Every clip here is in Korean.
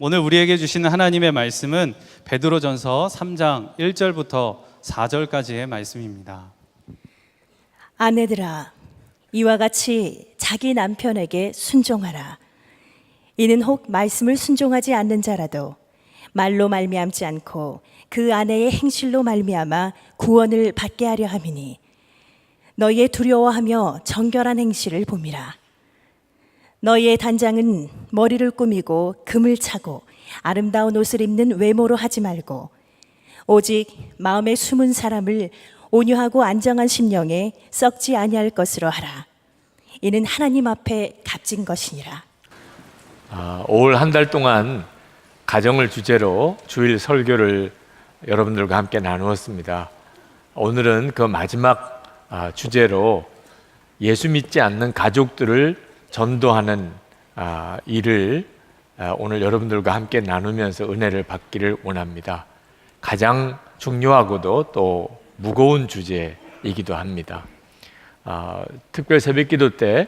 오늘 우리에게 주시는 하나님의 말씀은 베드로전서 3장 1절부터 4절까지의 말씀입니다. 아내들아, 이와 같이 자기 남편에게 순종하라. 이는 혹 말씀을 순종하지 않는 자라도 말로 말미암지 않고 그 아내의 행실로 말미암아 구원을 받게 하려 함이니 너희의 두려워하며 정결한 행실을 봄이라. 너희의 단장은 머리를 꾸미고 금을 차고 아름다운 옷을 입는 외모로 하지 말고 오직 마음에 숨은 사람을 온유하고 안정한 심령에 썩지 아니할 것으로 하라. 이는 하나님 앞에 값진 것이니라. 올 한 달 동안 가정을 주제로 주일 설교를 여러분들과 함께 나누었습니다. 오늘은 그 마지막 주제로 예수 믿지 않는 가족들을 전도하는 일을 오늘 여러분들과 함께 나누면서 은혜를 받기를 원합니다. 가장 중요하고도 또 무거운 주제이기도 합니다. 특별 새벽기도 때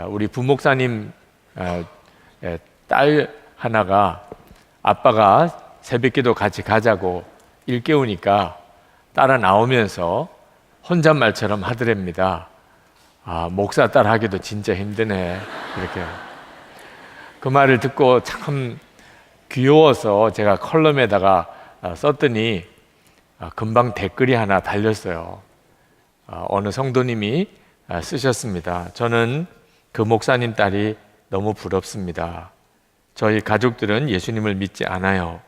우리 부목사님 딸 하나가 아빠가 새벽기도 같이 가자고 일깨우니까 따라 나오면서 혼잣말처럼 하더랍니다. 목사 딸 하기도 진짜 힘드네. 이렇게. 그 말을 듣고 참 귀여워서 제가 컬럼에다가 썼더니 금방 댓글이 하나 달렸어요. 어느 성도님이 쓰셨습니다. 저는 그 목사님 딸이 너무 부럽습니다. 저희 가족들은 예수님을 믿지 않아요.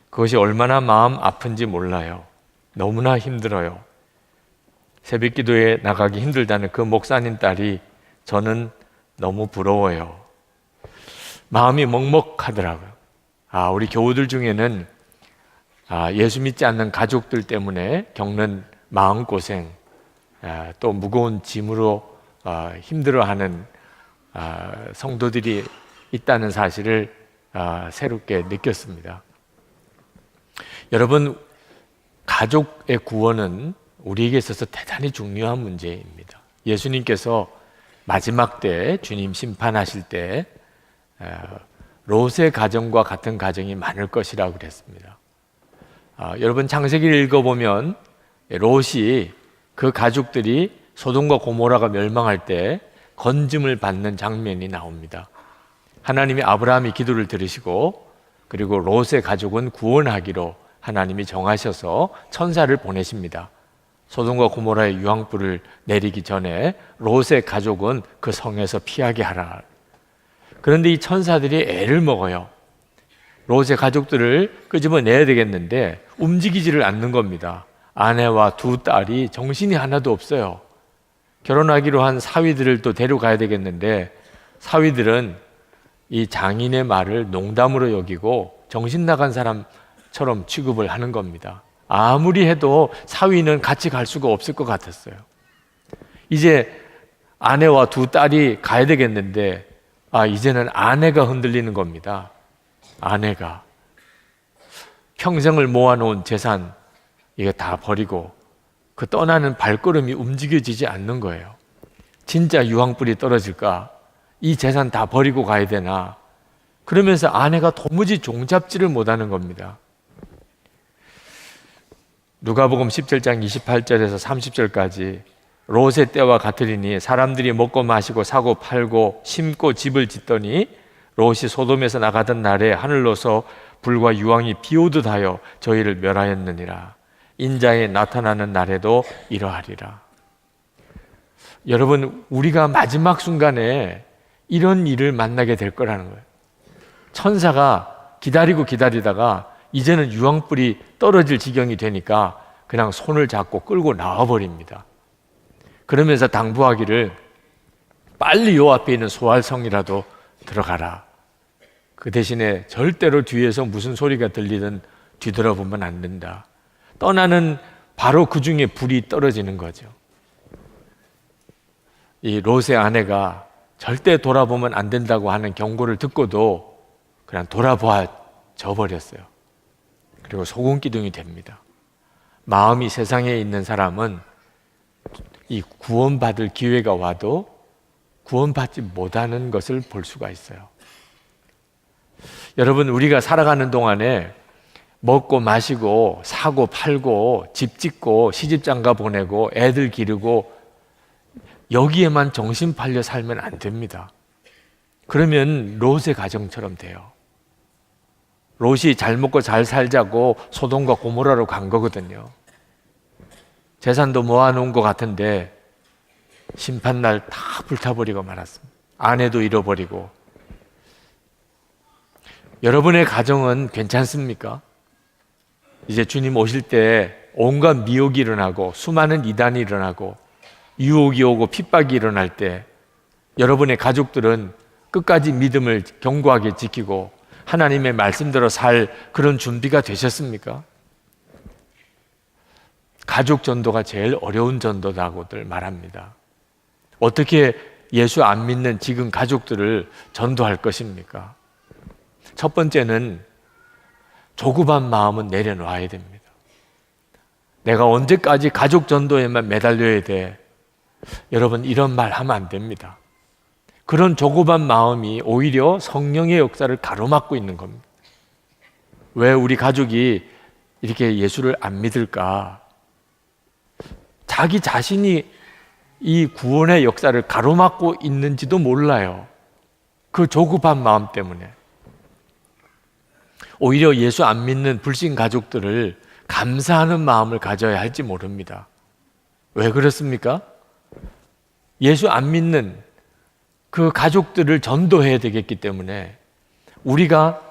그것이 얼마나 마음 아픈지 몰라요. 너무나 힘들어요. 새벽 기도에 나가기 힘들다는 그 목사님 딸이 저는 너무 부러워요. 마음이 먹먹하더라고요. 우리 교우들 중에는 예수 믿지 않는 가족들 때문에 겪는 마음고생, 또 무거운 짐으로 힘들어하는 성도들이 있다는 사실을 새롭게 느꼈습니다. 여러분, 가족의 구원은 우리에게 있어서 대단히 중요한 문제입니다. 예수님께서 마지막 때 주님 심판하실 때 롯의 가정과 같은 가정이 많을 것이라고 그랬습니다. 여러분, 창세기를 읽어보면 롯이 그 가족들이 소돔과 고모라가 멸망할 때 건짐을 받는 장면이 나옵니다. 하나님이 아브라함의 기도를 들으시고 그리고 롯의 가족은 구원하기로 하나님이 정하셔서 천사를 보내십니다. 소돔과 고모라의 유황불을 내리기 전에 롯의 가족은 그 성에서 피하게 하라. 그런데 이 천사들이 애를 먹어요. 롯의 가족들을 끄집어내야 되겠는데 움직이지를 않는 겁니다. 아내와 두 딸이 정신이 하나도 없어요. 결혼하기로 한 사위들을 또 데려가야 되겠는데 사위들은 이 장인의 말을 농담으로 여기고 정신 나간 사람처럼 취급을 하는 겁니다. 아무리 해도 사위는 같이 갈 수가 없을 것 같았어요. 이제 아내와 두 딸이 가야 되겠는데 이제는 아내가 흔들리는 겁니다. 아내가 평생을 모아놓은 재산 이거 다 버리고 그 떠나는 발걸음이 움직여지지 않는 거예요. 진짜 유황불이 떨어질까? 이 재산 다 버리고 가야 되나? 그러면서 아내가 도무지 종잡지를 못하는 겁니다. 누가복음 17장 28절에서 30절까지 롯의 때와 같으리니 사람들이 먹고 마시고 사고 팔고 심고 집을 짓더니 롯이 소돔에서 나가던 날에 하늘로서 불과 유황이 비오듯 하여 저희를 멸하였느니라. 인자에 나타나는 날에도 이러하리라. 여러분, 우리가 마지막 순간에 이런 일을 만나게 될 거라는 거예요. 천사가 기다리다가 이제는 유황불이 떨어질 지경이 되니까 그냥 손을 잡고 끌고 나와버립니다. 그러면서 당부하기를 빨리 요 앞에 있는 소알성이라도 들어가라. 그 대신에 절대로 뒤에서 무슨 소리가 들리든 뒤돌아보면 안 된다. 떠나는 바로 그 중에 불이 떨어지는 거죠. 이 롯의 아내가 절대 돌아보면 안 된다고 하는 경고를 듣고도 그냥 돌아봐 져버렸어요. 그리고 소금기둥이 됩니다. 마음이 세상에 있는 사람은 이 구원받을 기회가 와도 구원받지 못하는 것을 볼 수가 있어요. 여러분, 우리가 살아가는 동안에 먹고 마시고 사고 팔고 집 짓고 시집장가 보내고 애들 기르고 여기에만 정신 팔려 살면 안 됩니다. 그러면 롯의 가정처럼 돼요. 롯이 잘 먹고 잘 살자고 소돔과 고모라로 간 거거든요. 재산도 모아놓은 것 같은데 심판날 다 불타버리고 말았습니다. 아내도 잃어버리고. 여러분의 가정은 괜찮습니까? 이제 주님 오실 때 온갖 미혹이 일어나고 수많은 이단이 일어나고 유혹이 오고 핍박이 일어날 때 여러분의 가족들은 끝까지 믿음을 견고하게 지키고 하나님의 말씀대로 살 그런 준비가 되셨습니까? 가족 전도가 제일 어려운 전도라고들 말합니다. 어떻게 예수 안 믿는 지금 가족들을 전도할 것입니까? 첫 번째는 조급한 마음은 내려놔야 됩니다. 내가 언제까지 가족 전도에만 매달려야 돼? 여러분, 이런 말 하면 안 됩니다. 그런 조급한 마음이 오히려 성령의 역사를 가로막고 있는 겁니다. 왜 우리 가족이 이렇게 예수를 안 믿을까? 자기 자신이 이 구원의 역사를 가로막고 있는지도 몰라요. 그 조급한 마음 때문에. 오히려 예수 안 믿는 불신 가족들을 감사하는 마음을 가져야 할지 모릅니다. 왜 그렇습니까? 예수 안 믿는 그 가족들을 전도해야 되겠기 때문에 우리가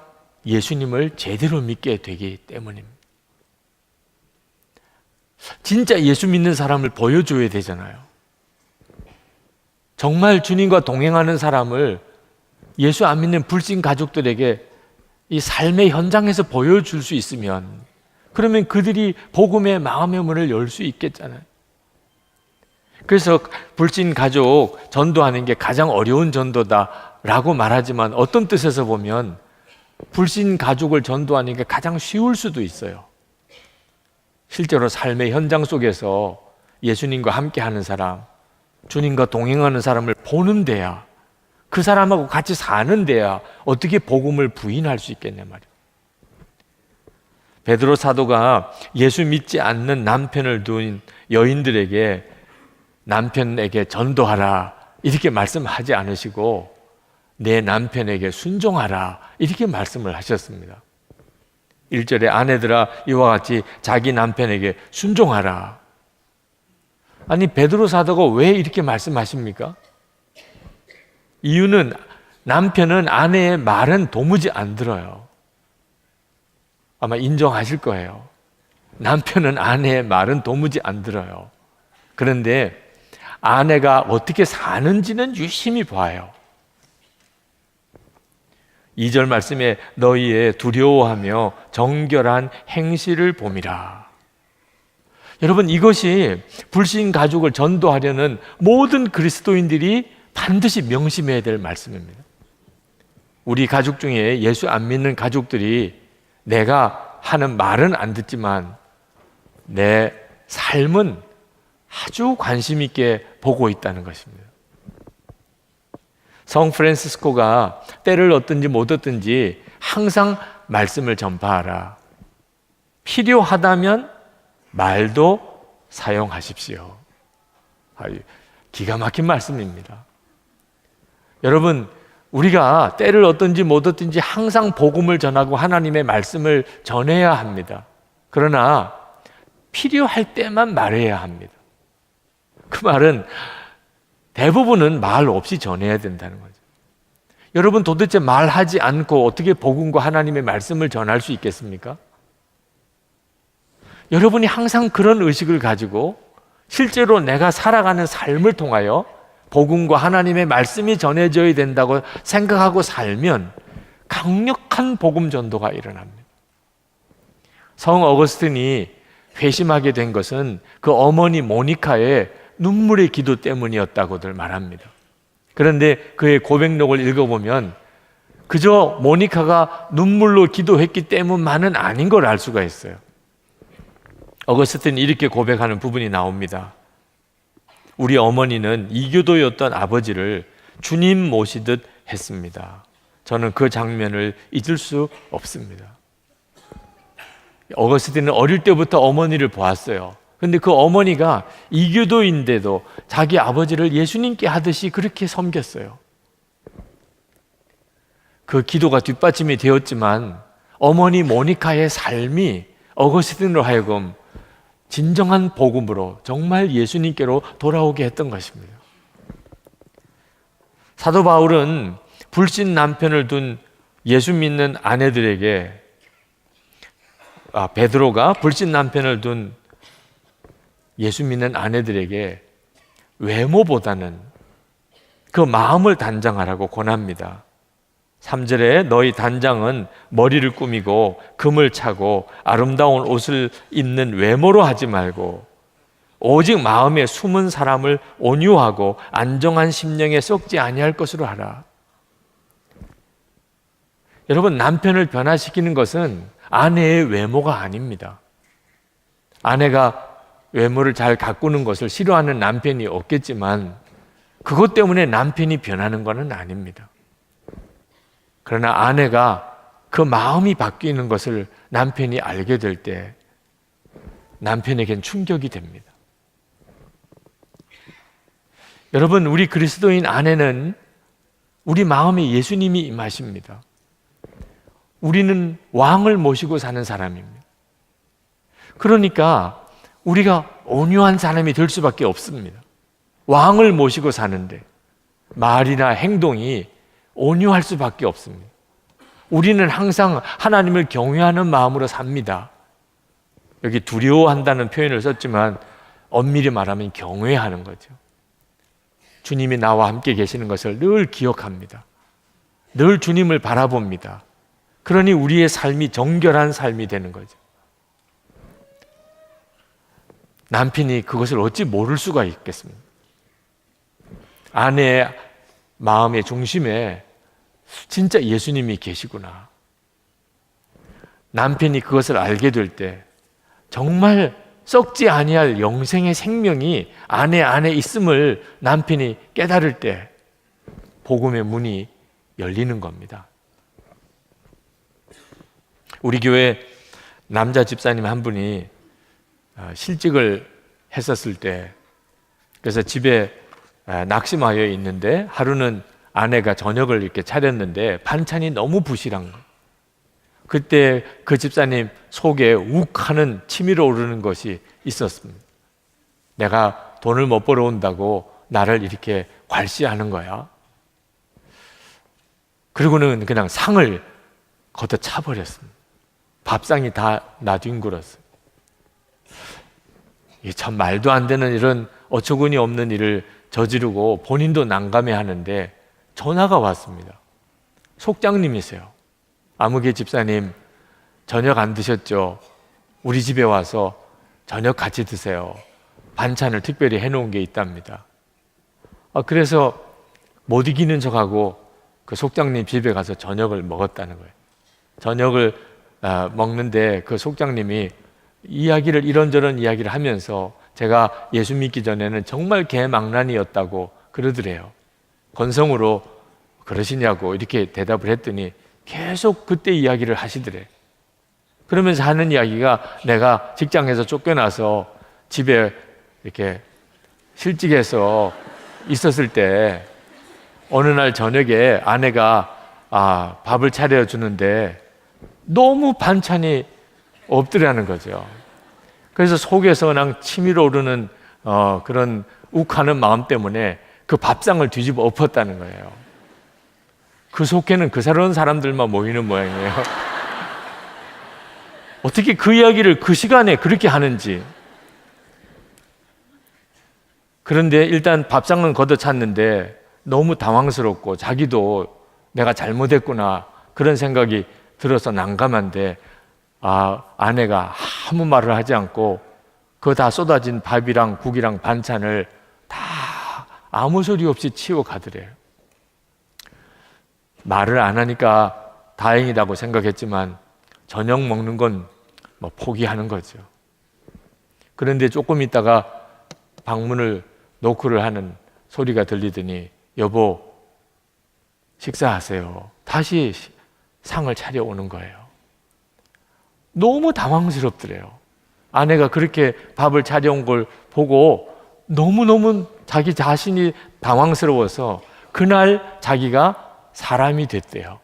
예수님을 제대로 믿게 되기 때문입니다. 진짜 예수 믿는 사람을 보여줘야 되잖아요. 정말 주님과 동행하는 사람을 예수 안 믿는 불신 가족들에게 이 삶의 현장에서 보여줄 수 있으면 그러면 그들이 복음의 마음의 문을 열 수 있겠잖아요. 그래서 불신 가족 전도하는 게 가장 어려운 전도다라고 말하지만 어떤 뜻에서 보면 불신 가족을 전도하는 게 가장 쉬울 수도 있어요. 실제로 삶의 현장 속에서 예수님과 함께하는 사람, 주님과 동행하는 사람을 보는 데야, 그 사람하고 같이 사는 데야 어떻게 복음을 부인할 수 있겠냐 말이에요. 베드로 사도가 예수 믿지 않는 남편을 둔 여인들에게 남편에게 전도하라 이렇게 말씀하지 않으시고 내 남편에게 순종하라 이렇게 말씀을 하셨습니다. 1절에 아내들아 이와 같이 자기 남편에게 순종하라. 아니 베드로 사도가 왜 이렇게 말씀하십니까? 이유는 남편은 아내의 말은 도무지 안 들어요. 아마 인정하실 거예요. 남편은 아내의 말은 도무지 안 들어요. 그런데 아내가 어떻게 사는지는 유심히 봐요. 2절 말씀에 너희의 두려워하며 정결한 행실을 봄이라. 여러분 이것이 불신 가족을 전도하려는 모든 그리스도인들이 반드시 명심해야 될 말씀입니다. 우리 가족 중에 예수 안 믿는 가족들이 내가 하는 말은 안 듣지만 내 삶은 아주 관심 있게 보고 있다는 것입니다. 성 프란시스코가 때를 얻든지 못 얻든지 항상 말씀을 전파하라. 필요하다면 말도 사용하십시오. 기가 막힌 말씀입니다. 여러분, 우리가 때를 얻든지 못 얻든지 항상 복음을 전하고 하나님의 말씀을 전해야 합니다. 그러나 필요할 때만 말해야 합니다. 그 말은 대부분은 말 없이 전해야 된다는 거죠. 여러분 도대체 말하지 않고 어떻게 복음과 하나님의 말씀을 전할 수 있겠습니까? 여러분이 항상 그런 의식을 가지고 실제로 내가 살아가는 삶을 통하여 복음과 하나님의 말씀이 전해져야 된다고 생각하고 살면 강력한 복음 전도가 일어납니다. 성 어거스틴이 회심하게 된 것은 그 어머니 모니카의 눈물의 기도 때문이었다고들 말합니다. 그런데 그의 고백록을 읽어보면 그저 모니카가 눈물로 기도했기 때문만은 아닌 걸 알 수가 있어요. 어거스틴이 이렇게 고백하는 부분이 나옵니다. 우리 어머니는 이교도였던 아버지를 주님 모시듯 했습니다. 저는 그 장면을 잊을 수 없습니다. 어거스틴은 어릴 때부터 어머니를 보았어요. 근데 그 어머니가 이교도인데도 자기 아버지를 예수님께 하듯이 그렇게 섬겼어요. 그 기도가 뒷받침이 되었지만 어머니 모니카의 삶이 어거스틴으로 하여금 진정한 복음으로 정말 예수님께로 돌아오게 했던 것입니다. 사도 바울은 불신 남편을 둔 예수 믿는 아내들에게 베드로가 불신 남편을 둔 예수 믿는 아내들에게 외모보다는 그 마음을 단장하라고 권합니다. 3절에 너희 단장은 머리를 꾸미고 금을 차고 아름다운 옷을 입는 외모로 하지 말고 오직 마음에 숨은 사람을 온유하고 안정한 심령에 썩지 아니할 것으로 하라. 여러분, 남편을 변화시키는 것은 아내의 외모가 아닙니다. 아내가 외모를 잘 가꾸는 것을 싫어하는 남편이 없겠지만 그것 때문에 남편이 변하는 것은 아닙니다. 그러나 아내가 그 마음이 바뀌는 것을 남편이 알게 될 때 남편에겐 충격이 됩니다. 여러분, 우리 그리스도인 아내는 우리 마음에 예수님이 임하십니다. 우리는 왕을 모시고 사는 사람입니다. 그러니까 우리가 온유한 사람이 될 수밖에 없습니다. 왕을 모시고 사는데 말이나 행동이 온유할 수밖에 없습니다. 우리는 항상 하나님을 경외하는 마음으로 삽니다. 여기 두려워한다는 표현을 썼지만 엄밀히 말하면 경외하는 거죠. 주님이 나와 함께 계시는 것을 늘 기억합니다. 늘 주님을 바라봅니다. 그러니 우리의 삶이 정결한 삶이 되는 거죠. 남편이 그것을 어찌 모를 수가 있겠습니까? 아내의 마음의 중심에 진짜 예수님이 계시구나. 남편이 그것을 알게 될 때 정말 썩지 아니할 영생의 생명이 아내 안에 있음을 남편이 깨달을 때 복음의 문이 열리는 겁니다. 우리 교회 남자 집사님 한 분이 실직을 했었을 때, 그래서 집에 낙심하여 있는데 하루는 아내가 저녁을 이렇게 차렸는데 반찬이 너무 부실한 거예요. 그때 그 집사님 속에 욱 하는 치밀어 오르는 것이 있었습니다. 내가 돈을 못 벌어온다고 나를 이렇게 괄시하는 거야. 그리고는 그냥 상을 걷어 차버렸습니다. 밥상이 다 나뒹굴었어요. 참 말도 안 되는 이런 어처구니 없는 일을 저지르고 본인도 난감해 하는데 전화가 왔습니다. 속장님이세요. 아무개 집사님, 저녁 안 드셨죠? 우리 집에 와서 저녁 같이 드세요. 반찬을 특별히 해놓은 게 있답니다. 그래서 못 이기는 척하고 그 속장님 집에 가서 저녁을 먹었다는 거예요. 저녁을 먹는데 그 속장님이 이야기를 이런저런 이야기를 하면서 제가 예수 믿기 전에는 정말 개망난이었다고 그러더래요. 건성으로 그러시냐고 이렇게 대답을 했더니 계속 그때 이야기를 하시더래. 그러면서 하는 이야기가 내가 직장에서 쫓겨나서 집에 이렇게 실직해서 있었을 때 어느 날 저녁에 아내가 밥을 차려주는데 너무 반찬이 없더라는 거죠. 그래서 속에서 그냥 치밀어 오르는 그런 욱하는 마음 때문에 그 밥상을 뒤집어 엎었다는 거예요. 그 속에는 그 새로운 사람들만 모이는 모양이에요. 어떻게 그 이야기를 그 시간에 그렇게 하는지. 그런데 일단 밥상은 걷어찼는데 너무 당황스럽고 자기도 내가 잘못했구나 그런 생각이 들어서 난감한데 아내가 아무 말을 하지 않고 그 다 쏟아진 밥이랑 국이랑 반찬을 다 아무 소리 없이 치워 가더래요. 말을 안 하니까 다행이라고 생각했지만 저녁 먹는 건 뭐 포기하는 거죠. 그런데 조금 있다가 방문을 노크를 하는 소리가 들리더니 여보 식사하세요. 다시 상을 차려오는 거예요. 너무 당황스럽더래요. 아내가 그렇게 밥을 차려온 걸 보고 너무너무 자기 자신이 당황스러워서 그날 자기가 사람이 됐대요.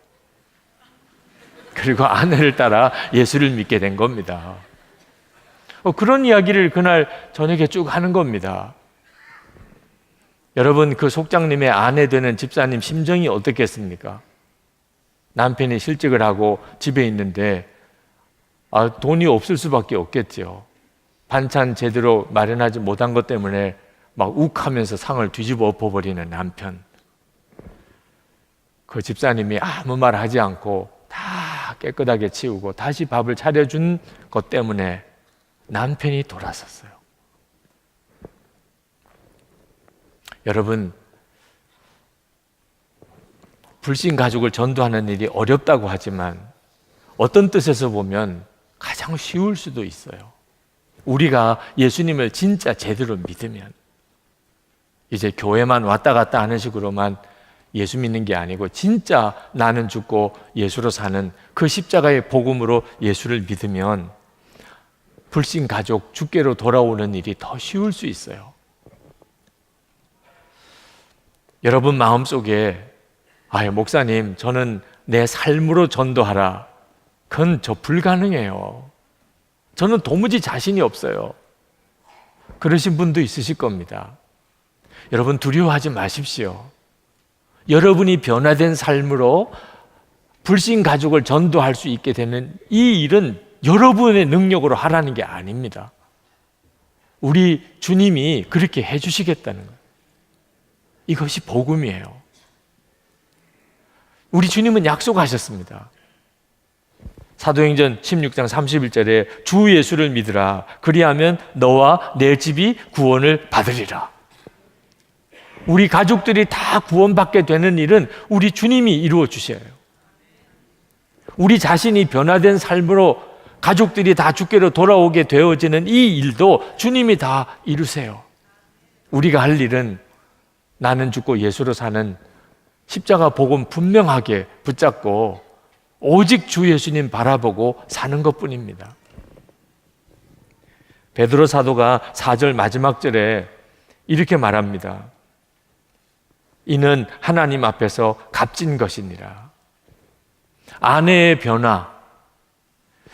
그리고 아내를 따라 예수를 믿게 된 겁니다. 그런 이야기를 그날 저녁에 쭉 하는 겁니다. 여러분, 그 속장님의 아내 되는 집사님 심정이 어떻겠습니까? 남편이 실직을 하고 집에 있는데 돈이 없을 수밖에 없겠죠. 반찬 제대로 마련하지 못한 것 때문에 막 욱하면서 상을 뒤집어 엎어버리는 남편. 그 집사님이 아무 말 하지 않고 다 깨끗하게 치우고 다시 밥을 차려준 것 때문에 남편이 돌아섰어요. 여러분, 불신 가족을 전도하는 일이 어렵다고 하지만 어떤 뜻에서 보면 가장 쉬울 수도 있어요. 우리가 예수님을 진짜 제대로 믿으면 이제 교회만 왔다 갔다 하는 식으로만 예수 믿는 게 아니고 진짜 나는 죽고 예수로 사는 그 십자가의 복음으로 예수를 믿으면 불신 가족 주께로 돌아오는 일이 더 쉬울 수 있어요. 여러분 마음속에 목사님 저는 내 삶으로 전도하라. 그건 저 불가능해요. 저는 도무지 자신이 없어요. 그러신 분도 있으실 겁니다. 여러분 두려워하지 마십시오. 여러분이 변화된 삶으로 불신 가족을 전도할 수 있게 되는 이 일은 여러분의 능력으로 하라는 게 아닙니다. 우리 주님이 그렇게 해주시겠다는 거예요. 이것이 복음이에요. 우리 주님은 약속하셨습니다. 사도행전 16장 31절에 주 예수를 믿으라. 그리하면 너와 내 집이 구원을 받으리라. 우리 가족들이 다 구원받게 되는 일은 우리 주님이 이루어 주셔요. 우리 자신이 변화된 삶으로 가족들이 다 주께로 돌아오게 되어지는 이 일도 주님이 다 이루세요. 우리가 할 일은 나는 죽고 예수로 사는 십자가 복음 분명하게 붙잡고 오직 주 예수님 바라보고 사는 것뿐입니다. 베드로 사도가 4절 마지막 절에 이렇게 말합니다. 이는 하나님 앞에서 값진 것이니라. 아내의 변화,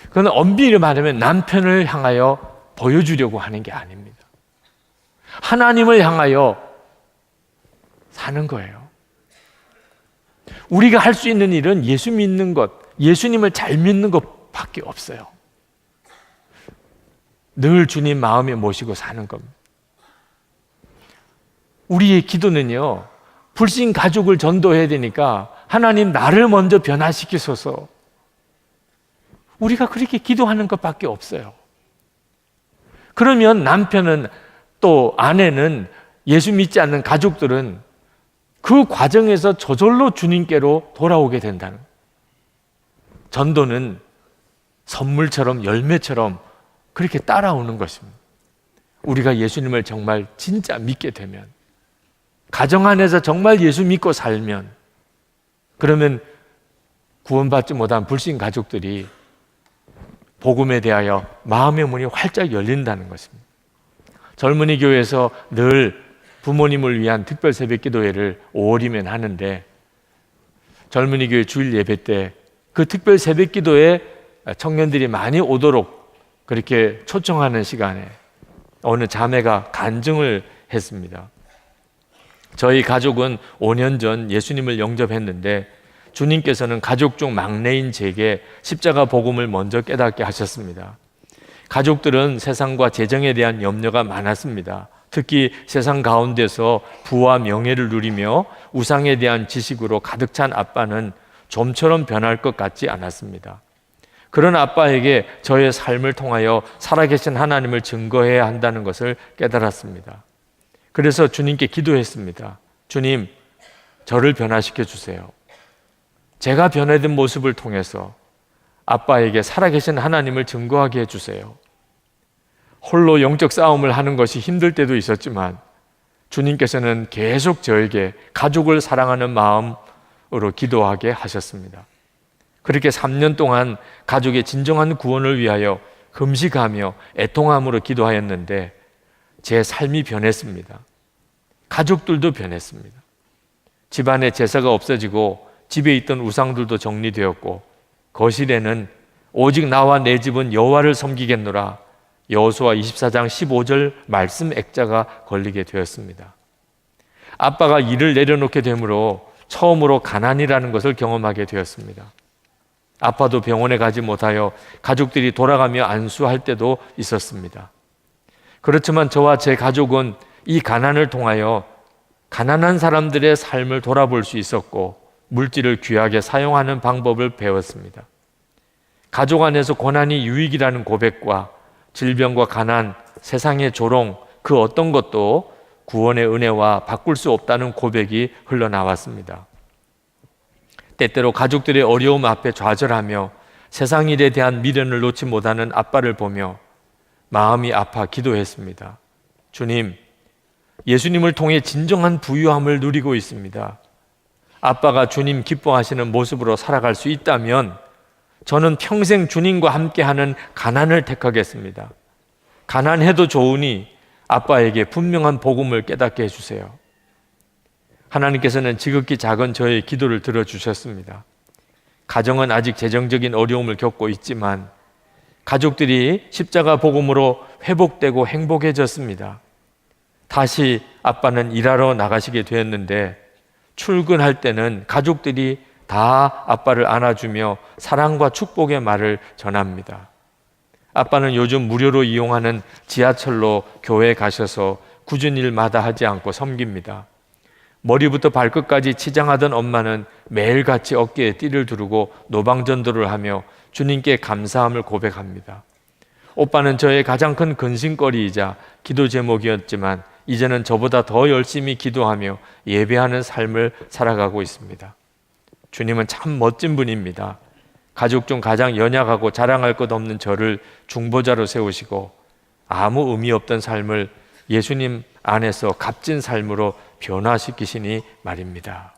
그건 엄밀히 말하면 남편을 향하여 보여주려고 하는 게 아닙니다. 하나님을 향하여 사는 거예요. 우리가 할 수 있는 일은 예수 믿는 것, 예수님을 잘 믿는 것밖에 없어요. 늘 주님 마음에 모시고 사는 겁니다. 우리의 기도는요, 불신 가족을 전도해야 되니까 하나님 나를 먼저 변화시키소서. 우리가 그렇게 기도하는 것밖에 없어요. 그러면 남편은 또 아내는 예수 믿지 않는 가족들은 그 과정에서 저절로 주님께로 돌아오게 된다는 거예요. 전도는 선물처럼 열매처럼 그렇게 따라오는 것입니다. 우리가 예수님을 정말 진짜 믿게 되면, 가정 안에서 정말 예수 믿고 살면, 그러면 구원받지 못한 불신 가족들이 복음에 대하여 마음의 문이 활짝 열린다는 것입니다. 젊은이 교회에서 늘 부모님을 위한 특별 새벽 기도회를 5월이면 하는데, 젊은이 교회 주일 예배 때 그 특별 새벽 기도에 청년들이 많이 오도록 그렇게 초청하는 시간에 어느 자매가 간증을 했습니다. 저희 가족은 5년 전 예수님을 영접했는데 주님께서는 가족 중 막내인 제게 십자가 복음을 먼저 깨닫게 하셨습니다. 가족들은 세상과 재정에 대한 염려가 많았습니다. 특히 세상 가운데서 부와 명예를 누리며 우상에 대한 지식으로 가득 찬 아빠는 좀처럼 변할 것 같지 않았습니다. 그런 아빠에게 저의 삶을 통하여 살아계신 하나님을 증거해야 한다는 것을 깨달았습니다. 그래서 주님께 기도했습니다. 주님, 저를 변화시켜 주세요. 제가 변화된 모습을 통해서 아빠에게 살아계신 하나님을 증거하게 해주세요. 홀로 영적 싸움을 하는 것이 힘들 때도 있었지만 주님께서는 계속 저에게 가족을 사랑하는 마음을 기도하게 하셨습니다. 그렇게 3년 동안 가족의 진정한 구원을 위하여 금식하며 애통함으로 기도하였는데 제 삶이 변했습니다. 가족들도 변했습니다. 집안에 제사가 없어지고 집에 있던 우상들도 정리되었고 거실에는 오직 나와 내 집은 여호와를 섬기겠노라 여호수아 24장 15절 말씀 액자가 걸리게 되었습니다. 아빠가 일을 내려놓게 되므로 처음으로 가난이라는 것을 경험하게 되었습니다. 아빠도 병원에 가지 못하여 가족들이 돌아가며 안수할 때도 있었습니다. 그렇지만 저와 제 가족은 이 가난을 통하여 가난한 사람들의 삶을 돌아볼 수 있었고 물질을 귀하게 사용하는 방법을 배웠습니다. 가족 안에서 고난이 유익이라는 고백과 질병과 가난, 세상의 조롱, 그 어떤 것도 구원의 은혜와 바꿀 수 없다는 고백이 흘러나왔습니다. 때때로 가족들의 어려움 앞에 좌절하며 세상 일에 대한 미련을 놓지 못하는 아빠를 보며 마음이 아파 기도했습니다. 주님, 예수님을 통해 진정한 부유함을 누리고 있습니다. 아빠가 주님 기뻐하시는 모습으로 살아갈 수 있다면 저는 평생 주님과 함께하는 가난을 택하겠습니다. 가난해도 좋으니 아빠에게 분명한 복음을 깨닫게 해주세요. 하나님께서는 지극히 작은 저의 기도를 들어주셨습니다. 가정은 아직 재정적인 어려움을 겪고 있지만 가족들이 십자가 복음으로 회복되고 행복해졌습니다. 다시 아빠는 일하러 나가시게 되었는데 출근할 때는 가족들이 다 아빠를 안아주며 사랑과 축복의 말을 전합니다. 아빠는 요즘 무료로 이용하는 지하철로 교회에 가셔서 굳은 일마다 하지 않고 섬깁니다. 머리부터 발끝까지 치장하던 엄마는 매일같이 어깨에 띠를 두르고 노방전도를 하며 주님께 감사함을 고백합니다. 오빠는 저의 가장 큰 근심거리이자 기도 제목이었지만 이제는 저보다 더 열심히 기도하며 예배하는 삶을 살아가고 있습니다. 주님은 참 멋진 분입니다. 가족 중 가장 연약하고 자랑할 것 없는 저를 중보자로 세우시고 아무 의미 없던 삶을 예수님 안에서 값진 삶으로 변화시키시니 말입니다.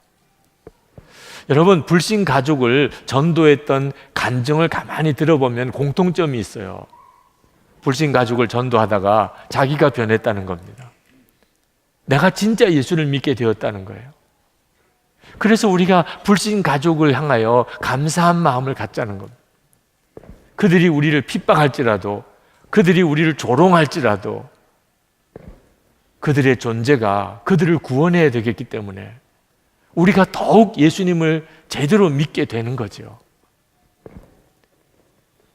여러분, 불신 가족을 전도했던 간증을 가만히 들어보면 공통점이 있어요. 불신 가족을 전도하다가 자기가 변했다는 겁니다. 내가 진짜 예수를 믿게 되었다는 거예요. 그래서 우리가 불신 가족을 향하여 감사한 마음을 갖자는 겁니다. 그들이 우리를 핍박할지라도, 그들이 우리를 조롱할지라도 그들의 존재가 그들을 구원해야 되겠기 때문에 우리가 더욱 예수님을 제대로 믿게 되는 거죠.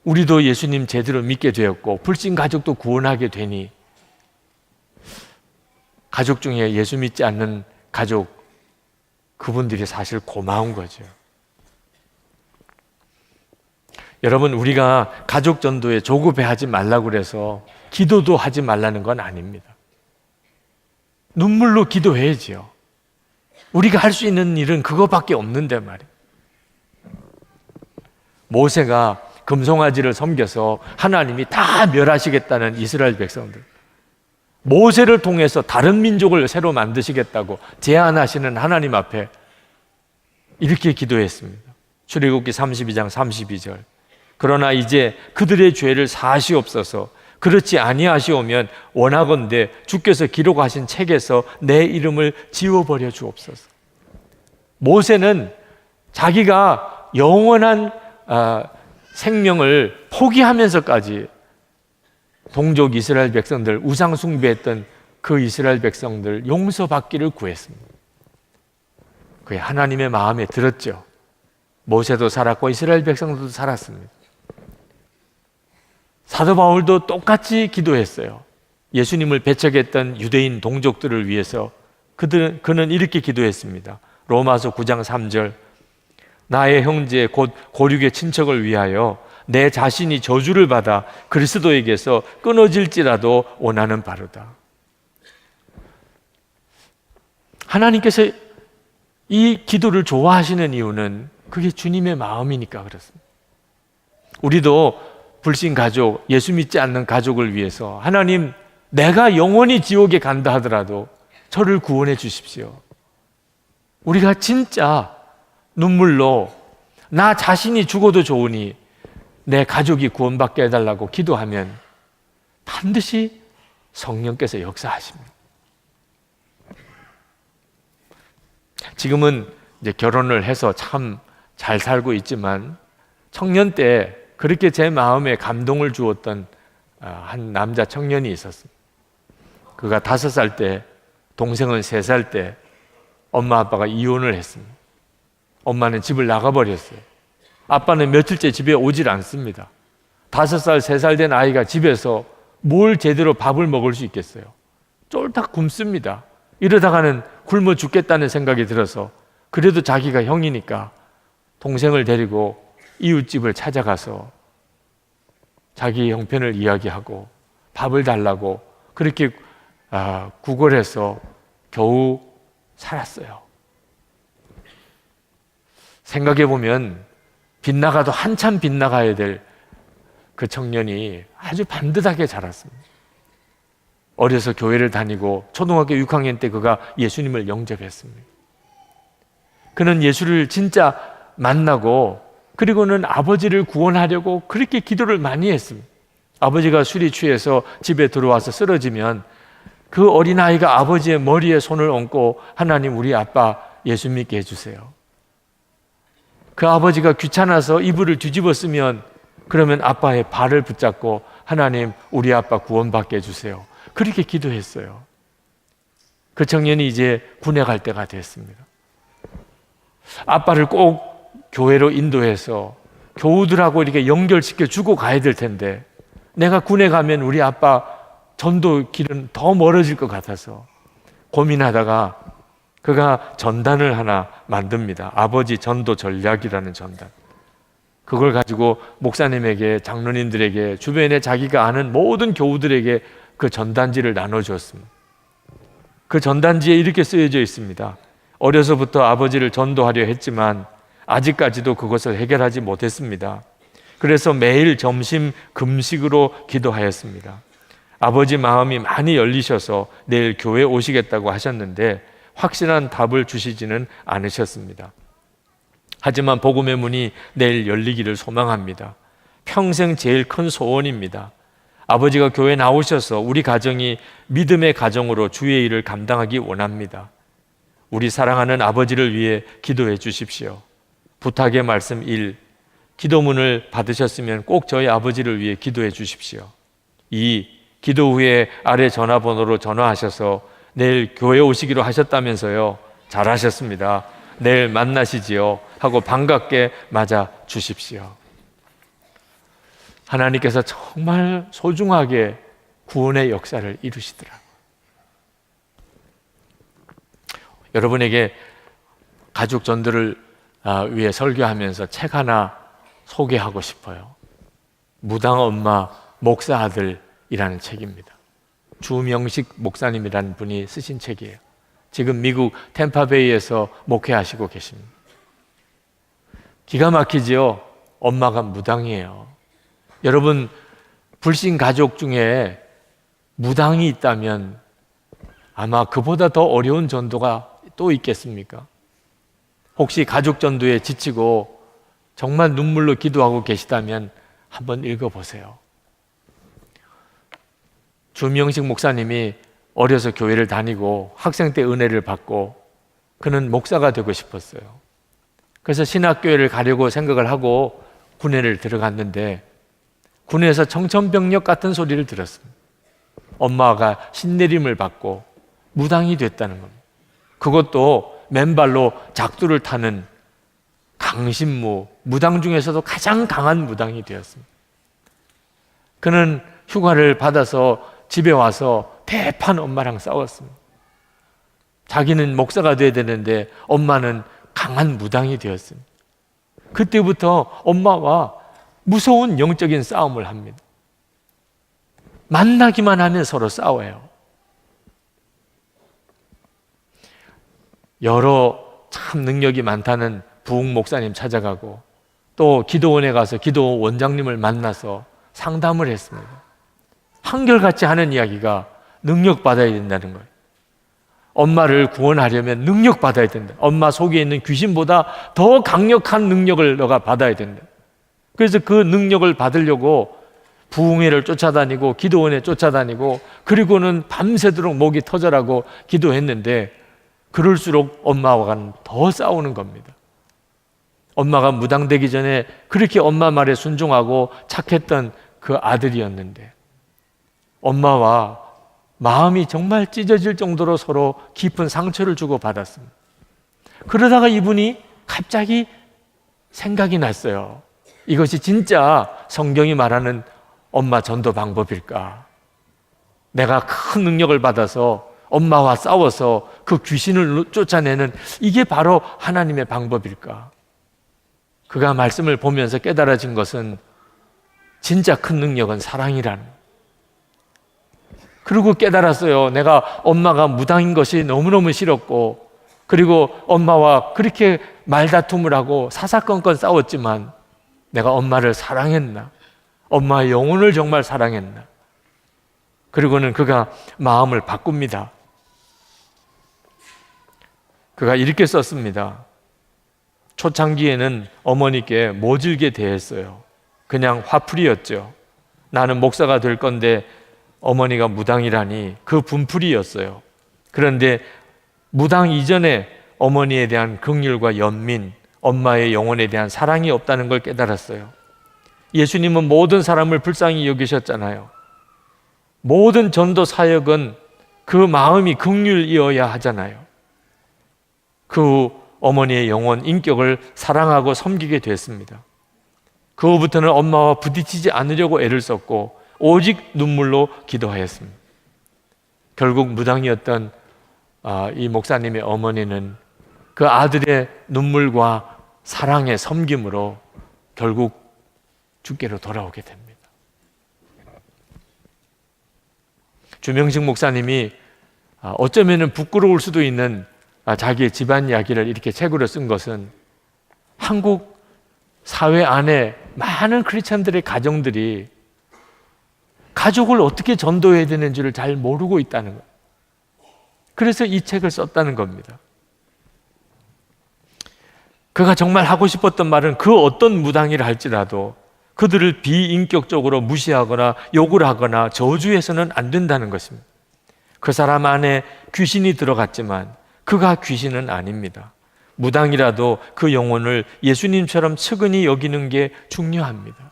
우리도 예수님 제대로 믿게 되었고 불신 가족도 구원하게 되니 가족 중에 예수 믿지 않는 가족, 그분들이 사실 고마운 거죠. 여러분, 우리가 가족 전도에 조급해하지 말라고 그래서 기도도 하지 말라는 건 아닙니다. 눈물로 기도해야지요. 우리가 할 수 있는 일은 그거밖에 없는데 말이에요. 모세가 금송아지를 섬겨서 하나님이 다 멸하시겠다는 이스라엘 백성들, 모세를 통해서 다른 민족을 새로 만드시겠다고 제안하시는 하나님 앞에 이렇게 기도했습니다. 출애굽기 32장 32절. 그러나 이제 그들의 죄를 사하시옵소서. 그렇지 아니하시오면 원하건대 주께서 기록하신 책에서 내 이름을 지워버려 주옵소서. 모세는 자기가 영원한 생명을 포기하면서까지 동족 이스라엘 백성들, 우상 숭배했던 그 이스라엘 백성들 용서받기를 구했습니다. 그게 하나님의 마음에 들었죠. 모세도 살았고 이스라엘 백성들도 살았습니다. 사도 바울도 똑같이 기도했어요. 예수님을 배척했던 유대인 동족들을 위해서 그는 이렇게 기도했습니다. 로마서 9장 3절. 나의 형제 곧 고륙의 친척을 위하여 내 자신이 저주를 받아 그리스도에게서 끊어질지라도 원하는 바로다. 하나님께서 이 기도를 좋아하시는 이유는 그게 주님의 마음이니까 그렇습니다. 우리도 불신 가족, 예수 믿지 않는 가족을 위해서 하나님, 내가 영원히 지옥에 간다 하더라도 저를 구원해 주십시오. 우리가 진짜 눈물로 나 자신이 죽어도 좋으니 내 가족이 구원받게 해달라고 기도하면 반드시 성령께서 역사하십니다. 지금은 이제 결혼을 해서 참 잘 살고 있지만 청년 때 그렇게 제 마음에 감동을 주었던 한 남자 청년이 있었습니다. 그가 5살 때, 동생은 3살 때 엄마 아빠가 이혼을 했습니다. 엄마는 집을 나가버렸어요. 아빠는 며칠째 집에 오질 않습니다. 5살, 3살 된 아이가 집에서 뭘 제대로 밥을 먹을 수 있겠어요? 쫄딱 굶습니다. 이러다가는 굶어 죽겠다는 생각이 들어서 그래도 자기가 형이니까 동생을 데리고 이웃집을 찾아가서 자기 형편을 이야기하고 밥을 달라고 그렇게 구걸해서 겨우 살았어요. 생각해 보면 빗나가도 한참 빗나가야 될 그 청년이 아주 반듯하게 자랐습니다. 어려서 교회를 다니고 초등학교 6학년 때 그가 예수님을 영접했습니다. 그는 예수를 진짜 만나고 그리고는 아버지를 구원하려고 그렇게 기도를 많이 했습니다. 아버지가 술이 취해서 집에 들어와서 쓰러지면 그 어린아이가 아버지의 머리에 손을 얹고 하나님 우리 아빠 예수 믿게 해주세요. 그 아버지가 귀찮아서 이불을 뒤집어 쓰면 그러면 아빠의 발을 붙잡고 하나님 우리 아빠 구원받게 해주세요. 그렇게 기도했어요. 그 청년이 이제 군에 갈 때가 됐습니다. 아빠를 꼭 교회로 인도해서 교우들하고 이렇게 연결시켜 주고 가야 될 텐데 내가 군에 가면 우리 아빠 전도 길은 더 멀어질 것 같아서 고민하다가 그가 전단을 하나 만듭니다. 아버지 전도 전략이라는 전단. 그걸 가지고 목사님에게, 장로님들에게, 주변에 자기가 아는 모든 교우들에게 그 전단지를 나눠주었습니다. 그 전단지에 이렇게 쓰여져 있습니다. 어려서부터 아버지를 전도하려 했지만 아직까지도 그것을 해결하지 못했습니다. 그래서 매일 점심 금식으로 기도하였습니다. 아버지 마음이 많이 열리셔서 내일 교회 오시겠다고 하셨는데 확실한 답을 주시지는 않으셨습니다. 하지만 복음의 문이 내일 열리기를 소망합니다. 평생 제일 큰 소원입니다. 아버지가 교회 나오셔서 우리 가정이 믿음의 가정으로 주의 일을 감당하기 원합니다. 우리 사랑하는 아버지를 위해 기도해 주십시오. 부탁의 말씀 1. 기도문을 받으셨으면 꼭 저희 아버지를 위해 기도해 주십시오. 2. 기도 후에 아래 전화번호로 전화하셔서 내일 교회 오시기로 하셨다면서요. 잘하셨습니다. 내일 만나시지요. 하고 반갑게 맞아 주십시오. 하나님께서 정말 소중하게 구원의 역사를 이루시더라고요. 여러분에게 가족 전도를 위해 설교하면서 책 하나 소개하고 싶어요. 무당 엄마 목사 아들이라는 책입니다. 주명식 목사님이라는 분이 쓰신 책이에요. 지금 미국 템파베이에서 목회하시고 계십니다. 기가 막히지요? 엄마가 무당이에요. 여러분 불신 가족 중에 무당이 있다면 아마 그보다 더 어려운 전도가 또 있겠습니까? 혹시 가족 전도에 지치고 정말 눈물로 기도하고 계시다면 한번 읽어보세요. 주명식 목사님이 어려서 교회를 다니고 학생 때 은혜를 받고 그는 목사가 되고 싶었어요. 그래서 신학교회를 가려고 생각을 하고 군회를 들어갔는데 군에서 청천벽력 같은 소리를 들었습니다. 엄마가 신내림을 받고 무당이 됐다는 겁니다. 그것도 맨발로 작두를 타는 강신무, 무당 중에서도 가장 강한 무당이 되었습니다. 그는 휴가를 받아서 집에 와서 대판 엄마랑 싸웠습니다. 자기는 목사가 돼야 되는데 엄마는 강한 무당이 되었습니다. 그때부터 엄마와 무서운 영적인 싸움을 합니다. 만나기만 하면 서로 싸워요. 여러 참 능력이 많다는 부흥 목사님 찾아가고 또 기도원에 가서 기도 원장님을 만나서 상담을 했습니다. 한결같이 하는 이야기가 능력 받아야 된다는 거예요. 엄마를 구원하려면 능력 받아야 된다. 엄마 속에 있는 귀신보다 더 강력한 능력을 너가 받아야 된다. 그래서 그 능력을 받으려고 부흥회를 쫓아다니고 기도원에 쫓아다니고 그리고는 밤새도록 목이 터져라고 기도했는데 그럴수록 엄마와는 더 싸우는 겁니다. 엄마가 무당되기 전에 그렇게 엄마 말에 순종하고 착했던 그 아들이었는데 엄마와 마음이 정말 찢어질 정도로 서로 깊은 상처를 주고받았습니다. 그러다가 이분이 갑자기 생각이 났어요. 이것이 진짜 성경이 말하는 엄마 전도 방법일까? 내가 큰 능력을 받아서 엄마와 싸워서 그 귀신을 쫓아내는 이게 바로 하나님의 방법일까? 그가 말씀을 보면서 깨달아진 것은 진짜 큰 능력은 사랑이라는. 그리고 깨달았어요. 내가 엄마가 무당인 것이 너무너무 싫었고 그리고 엄마와 그렇게 말다툼을 하고 사사건건 싸웠지만 내가 엄마를 사랑했나? 엄마의 영혼을 정말 사랑했나? 그리고는 그가 마음을 바꿉니다. 그가 이렇게 썼습니다. 초창기에는 어머니께 모질게 대했어요. 그냥 화풀이였죠. 나는 목사가 될 건데 어머니가 무당이라니 그 분풀이였어요. 그런데 무당 이전에 어머니에 대한 긍휼과 연민, 엄마의 영혼에 대한 사랑이 없다는 걸 깨달았어요. 예수님은 모든 사람을 불쌍히 여기셨잖아요. 모든 전도 사역은 그 마음이 긍휼이어야 하잖아요. 그 어머니의 영혼, 인격을 사랑하고 섬기게 됐습니다. 그 후부터는 엄마와 부딪히지 않으려고 애를 썼고 오직 눈물로 기도하였습니다. 결국 무당이었던 이 목사님의 어머니는 그 아들의 눈물과 사랑의 섬김으로 결국 주께로 돌아오게 됩니다. 주명식 목사님이 어쩌면 부끄러울 수도 있는 자기의 집안 이야기를 이렇게 책으로 쓴 것은 한국 사회 안에 많은 크리스천들의 가정들이 가족을 어떻게 전도해야 되는지를 잘 모르고 있다는 거예요. 그래서 이 책을 썼다는 겁니다. 그가 정말 하고 싶었던 말은 그 어떤 무당이라 할지라도 그들을 비인격적으로 무시하거나 욕을 하거나 저주해서는 안 된다는 것입니다. 그 사람 안에 귀신이 들어갔지만 그가 귀신은 아닙니다. 무당이라도 그 영혼을 예수님처럼 측은히 여기는 게 중요합니다.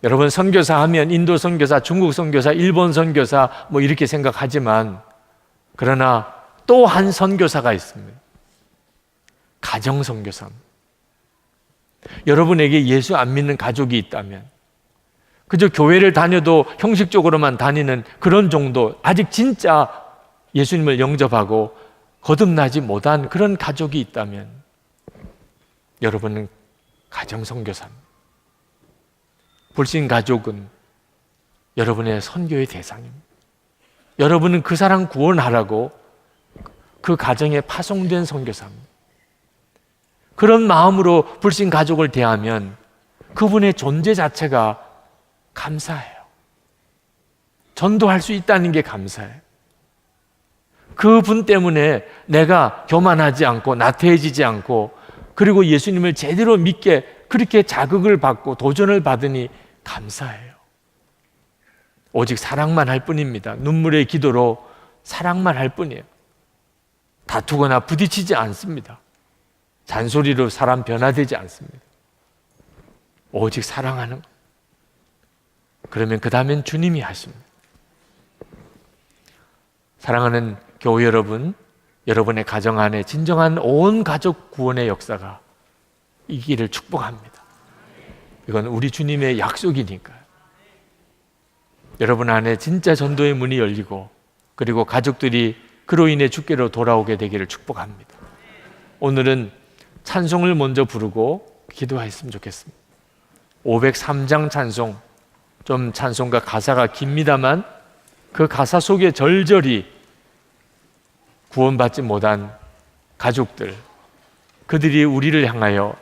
여러분, 선교사 하면 인도 선교사, 중국 선교사, 일본 선교사 뭐 이렇게 생각하지만 그러나 또 한 선교사가 있습니다. 가정 선교사입니다. 여러분에게 예수 안 믿는 가족이 있다면 그저 교회를 다녀도 형식적으로만 다니는 그런 정도, 아직 진짜 예수님을 영접하고 거듭나지 못한 그런 가족이 있다면 여러분은 가정 선교사입니다. 불신 가족은 여러분의 선교의 대상입니다. 여러분은 그 사람 구원하라고 그 가정에 파송된 선교사입니다. 그런 마음으로 불신 가족을 대하면 그분의 존재 자체가 감사해요. 전도할 수 있다는 게 감사해요. 그분 때문에 내가 교만하지 않고 나태해지지 않고 그리고 예수님을 제대로 믿게 그렇게 자극을 받고 도전을 받으니 감사해요. 오직 사랑만 할 뿐입니다. 눈물의 기도로 사랑만 할 뿐이에요. 다투거나 부딪히지 않습니다. 잔소리로 사람 변화되지 않습니다. 오직 사랑하는 것. 그러면 그 다음엔 주님이 하십니다. 사랑하는 교회 여러분, 여러분의 가정 안에 진정한 온 가족 구원의 역사가 있기를 축복합니다. 이건 우리 주님의 약속이니까요. 여러분 안에 진짜 전도의 문이 열리고 그리고 가족들이 그로 인해 주께로 돌아오게 되기를 축복합니다. 오늘은 찬송을 먼저 부르고 기도했으면 좋겠습니다. 503장 찬송, 좀 찬송가 가사가 깁니다만 그 가사 속에 절절히 구원받지 못한 가족들, 그들이 우리를 향하여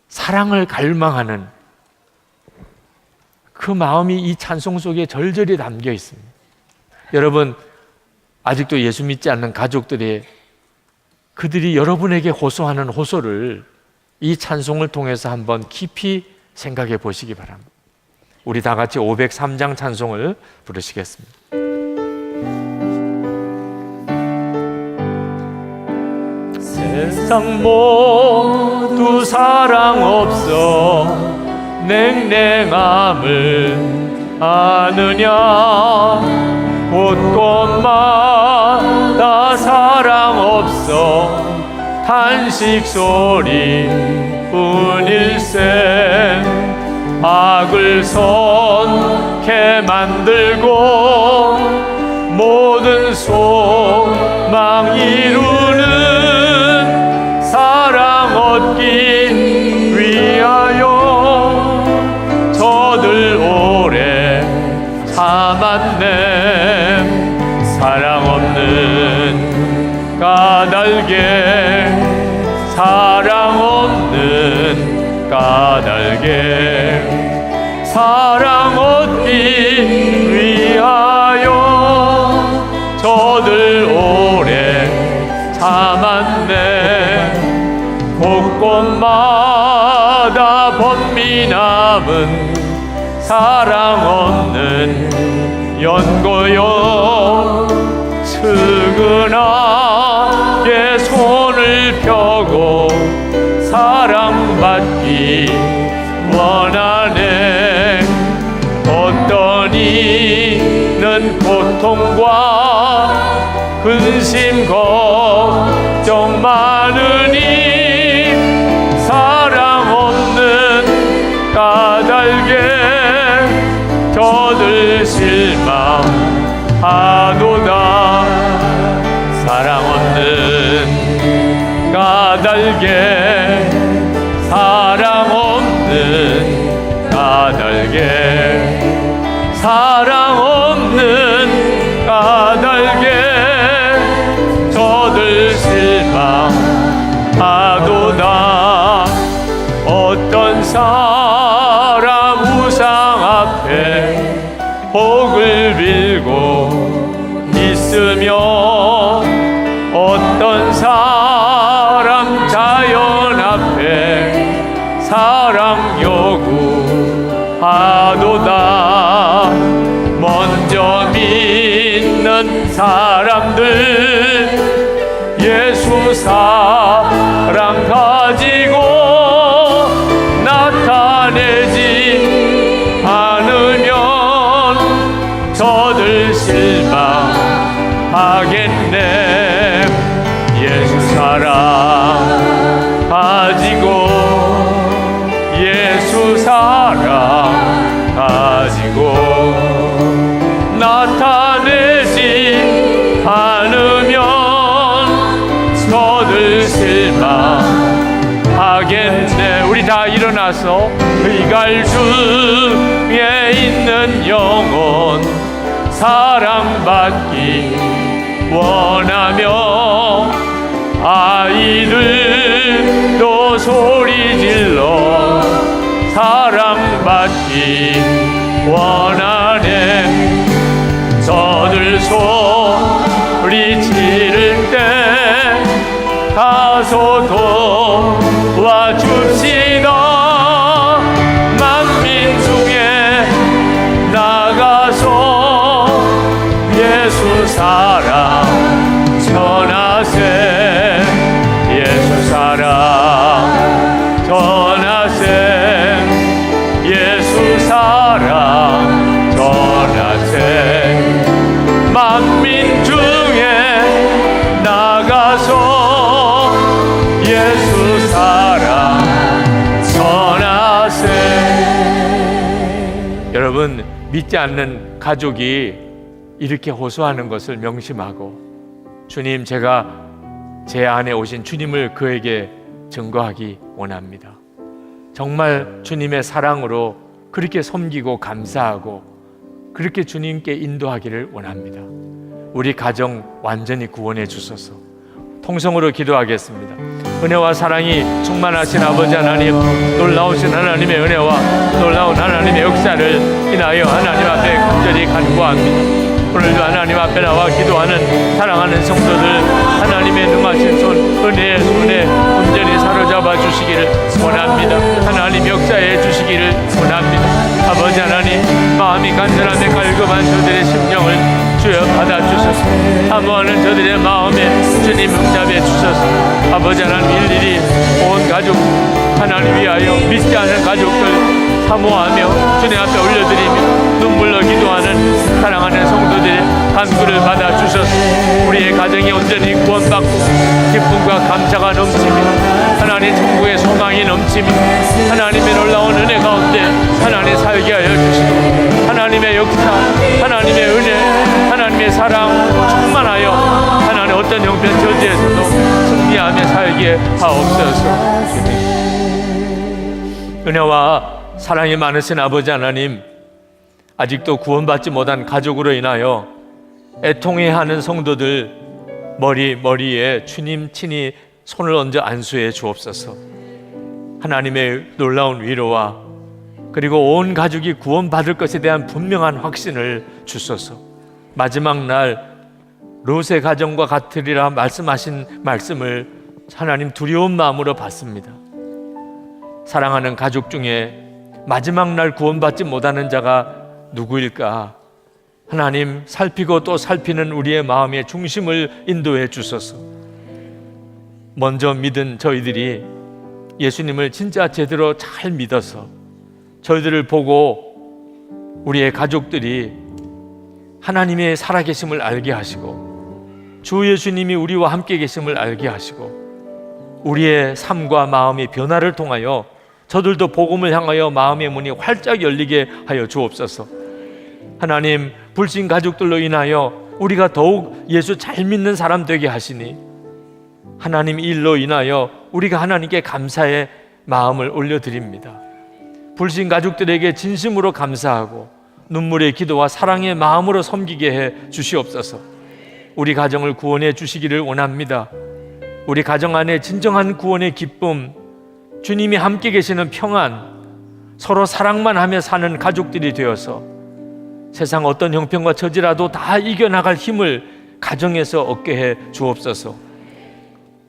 사랑을 갈망하는 그 마음이 이 찬송 속에 절절히 담겨 있습니다. 여러분, 아직도 예수 믿지 않는 가족들이 그들이 여러분에게 호소하는 호소를 이 찬송을 통해서 한번 깊이 생각해 보시기 바랍니다. 우리 다 같이 503장 찬송을 부르시겠습니다. 세상 모두 사랑 없어 냉랭함을 아느냐 곳곳마다 사랑 없어 탄식 소리 뿐일세 악을 선케 만들고 모든 소망 이루는 사랑 얻기 위하여 저들 오래 참았네 사랑 없는 까닭에 사랑 없는 까닭에 사랑 얻기 위하여 저들 오래 참았네 곳곳마다 번민함은 사랑 없는 연고요 측은하게 손을 펴고 사랑받기 원하네 어떤 이는 고통과 근심 걱정 많으니 사랑 없는 까닭에 저들 실망하도다 사랑 없는 까닭에 사랑 없는 까닭에 사랑 없는 까닭에 저들 실망하도다 어떤 사람 우상 앞에 복을 빌고 있으며 어떤 사람 자연 앞에 사랑 요구하도다 먼저 믿는 사람들 예수 사랑 가지고 나타내지 않으면 저들 실망하겠네 예수 사랑 가지고 예수 사랑 가지고 나타내지 않으면 저들 실망하겠네 우리 다 일어나서 의갈 중에 있는 영혼 사랑받기 원하며 아이들도 소리질러 사랑받기 원하네 저들 소리 지를 때 가서 도와줍시다 만민 중에 나가서 예수 사랑 전하세 예수 사랑 전하세 예수 사랑 전하세 만민 중에 나가서 예수 사랑 전하세 여러분 믿지 않는 가족이 이렇게 호소하는 것을 명심하고 주님 제가 제 안에 오신 주님을 그에게 증거하기 원합니다 정말 주님의 사랑으로 그렇게 섬기고 감사하고 그렇게 주님께 인도하기를 원합니다 우리 가정 완전히 구원해 주소서 통성으로 기도하겠습니다 은혜와 사랑이 충만하신 아버지 하나님 놀라우신 하나님의 은혜와 놀라운 하나님의 역사를 인하여 하나님 앞에 간절히 간구합니다 오늘도 하나님 앞에 나와 기도하는 사랑하는 성도들, 하나님의 능하신 손, 은혜의 손에 온전히 사로잡아 주시기를 원합니다. 하나님 역사해 주시기를 원합니다. 아버지 하나님, 마음이 간절함에 갈급한 저들의 심정을 주여 받아주소서. 사모하는 저들의 마음에 주님 응답해 주소서. 아버지 하나님, 일일이 온 가족 하나님 위하여 믿지 않는 가족들 사모하며 주님 앞에 올려드리며 눈물로 기도하는 사랑하는 성도들의 간구를 받아주셔서 우리의 가정이 온전히 구원받고 기쁨과 감사가 넘치며 하나님 천국의 소망이 넘치며 하나님의 놀라운 은혜 가운데 하나님 살게 하여 주시고 하나님의 역사, 하나님의 은혜, 하나님의 사랑 충만하여 하나님 어떤 형편 저지에서도 승리하며 살게 하옵소서. 은혜와 사랑이 많으신 아버지 하나님, 아직도 구원받지 못한 가족으로 인하여 애통해하는 성도들 머리에 주님 친히 손을 얹어 안수해 주옵소서. 하나님의 놀라운 위로와 그리고 온 가족이 구원받을 것에 대한 분명한 확신을 주소서. 마지막 날 롯의 가정과 같으리라 말씀하신 말씀을 하나님 두려운 마음으로 받습니다. 사랑하는 가족 중에 마지막 날 구원받지 못하는 자가 누구일까? 하나님, 살피고 또 살피는 우리의 마음의 중심을 인도해 주소서. 먼저 믿은 저희들이 예수님을 진짜 제대로 잘 믿어서 저희들을 보고 우리의 가족들이 하나님의 살아계심을 알게 하시고 주 예수님이 우리와 함께 계심을 알게 하시고 우리의 삶과 마음의 변화를 통하여 저들도 복음을 향하여 마음의 문이 활짝 열리게 하여 주옵소서. 하나님, 불신 가족들로 인하여 우리가 더욱 예수 잘 믿는 사람 되게 하시니 하나님 일로 인하여 우리가 하나님께 감사의 마음을 올려드립니다. 불신 가족들에게 진심으로 감사하고 눈물의 기도와 사랑의 마음으로 섬기게 해 주시옵소서. 우리 가정을 구원해 주시기를 원합니다. 우리 가정 안에 진정한 구원의 기쁨, 주님이 함께 계시는 평안, 서로 사랑만 하며 사는 가족들이 되어서 세상 어떤 형편과 처지라도 다 이겨나갈 힘을 가정에서 얻게 해 주옵소서.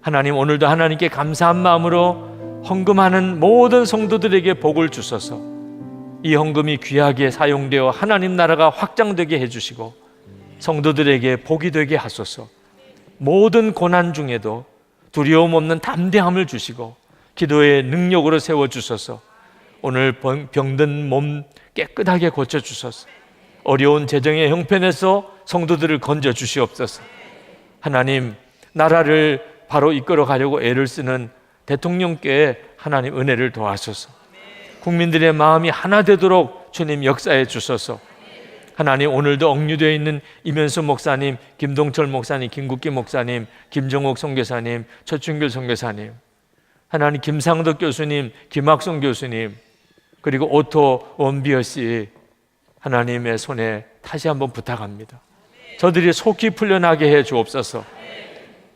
하나님, 오늘도 하나님께 감사한 마음으로 헌금하는 모든 성도들에게 복을 주소서. 이 헌금이 귀하게 사용되어 하나님 나라가 확장되게 해주시고 성도들에게 복이 되게 하소서. 모든 고난 중에도 두려움 없는 담대함을 주시고 기도의 능력으로 세워주소서. 오늘 병든 몸 깨끗하게 고쳐주소서. 어려운 재정의 형편에서 성도들을 건져 주시옵소서. 하나님, 나라를 바로 이끌어 가려고 애를 쓰는 대통령께 하나님 은혜를 도와소서. 국민들의 마음이 하나 되도록 주님 역사해 주소서. 하나님, 오늘도 억류되어 있는 이면수 목사님, 김동철 목사님, 김국기 목사님, 김정옥 선교사님, 최춘길 선교사님, 하나님 김상덕 교수님, 김학성 교수님, 그리고 오토 원비어 씨 하나님의 손에 다시 한번 부탁합니다. 저들이 속히 풀려나게 해 주옵소서.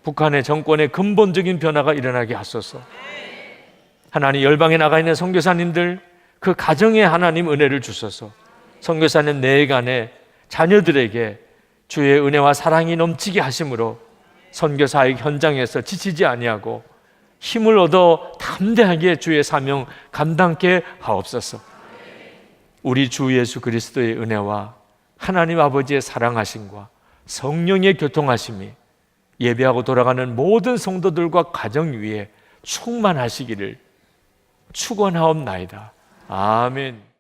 북한의 정권의 근본적인 변화가 일어나게 하소서. 하나님, 열방에 나가 있는 선교사님들 그 가정에 하나님 은혜를 주소서. 선교사님 내간에 자녀들에게 주의 은혜와 사랑이 넘치게 하심으로 선교사의 현장에서 지치지 아니하고 힘을 얻어 담대하게 주의 사명 감당케 하옵소서. 우리 주 예수 그리스도의 은혜와 하나님 아버지의 사랑하심과 성령의 교통하심이 예배하고 돌아가는 모든 성도들과 가정 위에 충만하시기를 축원하옵나이다. 아멘.